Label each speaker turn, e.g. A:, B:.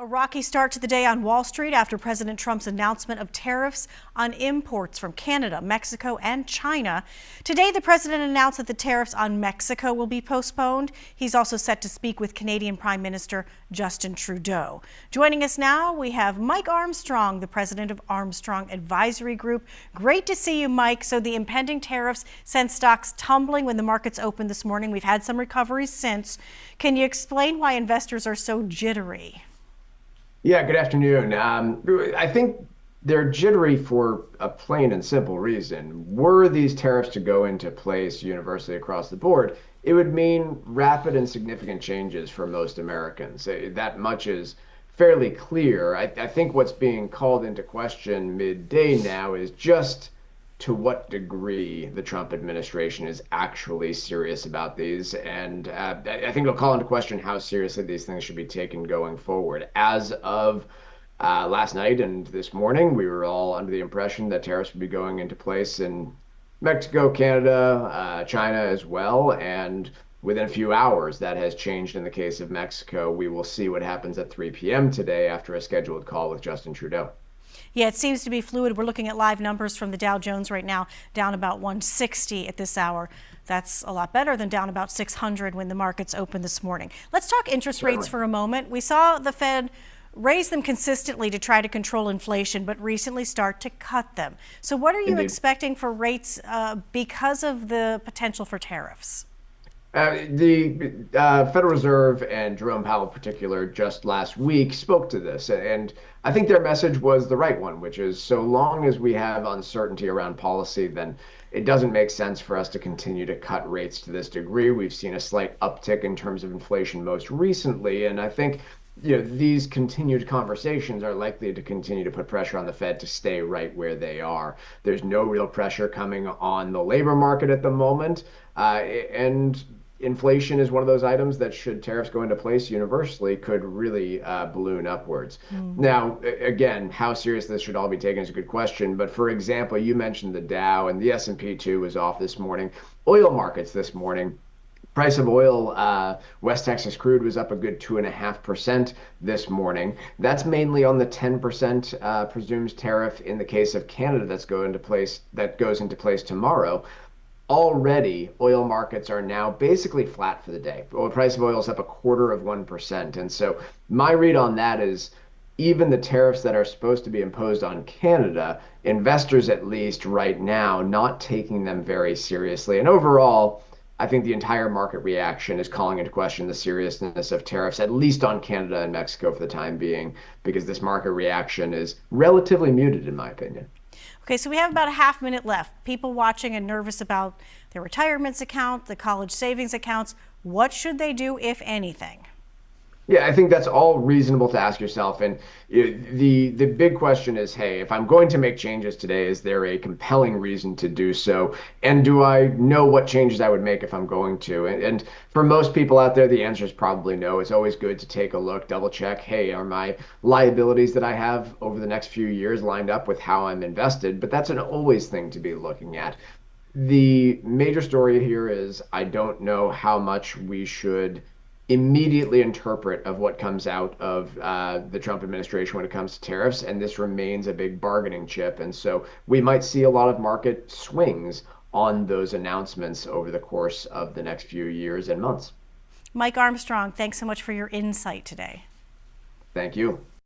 A: A rocky start to the day on Wall Street after President Trump's announcement of tariffs on imports from Canada, Mexico, and China. Today, the president announced that the tariffs on Mexico will be postponed. He's also set to speak with Canadian Prime Minister Justin Trudeau. Joining us now, we have Mike Armstrong, the president of Armstrong Advisory Group. Great to see you, Mike. So the impending tariffs sent stocks tumbling when the markets opened this morning. We've had some recoveries since. Can you explain why investors are so jittery?
B: Yeah, good afternoon. I think they're jittery for a plain and simple reason. Were these tariffs to go into place universally across the board, it would mean rapid and significant changes for most Americans. That much is fairly clear. I think what's being called into question midday now is just to what degree the Trump administration is actually serious about these. And I think it'll call into question how seriously these things should be taken going forward. As of last night and this morning, we were all under the impression that tariffs would be going into place in Mexico, Canada, China as well. And within a few hours, that has changed in the case of Mexico. We will see what happens at 3 p.m. today after a scheduled call with Justin Trudeau.
A: Yeah, it seems to be fluid. We're looking at live numbers from the Dow Jones right now, down about 160 at this hour. That's a lot better than down about 600 when the markets opened this morning. Let's talk interest rates for a moment. We saw the Fed raise them consistently to try to control inflation, but recently start to cut them. So what are you expecting for rates because of the potential for tariffs?
B: The Federal Reserve and Jerome Powell in particular just last week spoke to this, and I think their message was the right one, which is so long as we have uncertainty around policy, then it doesn't make sense for us to continue to cut rates to this degree. We've seen a slight uptick in terms of inflation most recently, and I think these continued conversations are likely to continue to put pressure on the Fed to stay right where they are. There's no real pressure coming on the labor market at the moment, and inflation is one of those items that, should tariffs go into place universally, could really balloon upwards. Now, again, how serious this should all be taken is a good question. But for example, you mentioned the Dow, and the S&P too was off this morning. Oil markets this morning. Price of oil, West Texas crude was up a good 2.5% this morning. That's mainly on the 10% presumed tariff in the case of Canada that goes into place tomorrow. Already, oil markets are now basically flat for the day. The price of oil is up 0.25%. And so my read on that is, even the tariffs that are supposed to be imposed on Canada, investors at least right now not taking them very seriously. And overall, I think the entire market reaction is calling into question the seriousness of tariffs, at least on Canada and Mexico for the time being, because this market reaction is relatively muted, in my opinion.
A: Okay, so we have about a half minute left. People watching and nervous about their retirements account, the college savings accounts. What should they do, if anything?
B: Yeah, I think that's all reasonable to ask yourself. And the big question is, hey, if I'm going to make changes today, is there a compelling reason to do so? And do I know what changes I would make if I'm going to? And for most people out there, the answer is probably no. It's always good to take a look, double check. Hey, are my liabilities that I have over the next few years lined up with how I'm invested? But that's an always thing to be looking at. The major story here is, I don't know how much we should immediately interpret of what comes out of the Trump administration when it comes to tariffs, and this remains a big bargaining chip. And so we might see a lot of market swings on those announcements over the course of the next few years and months.
A: Mike Armstrong, thanks so much for your insight today.
B: Thank you.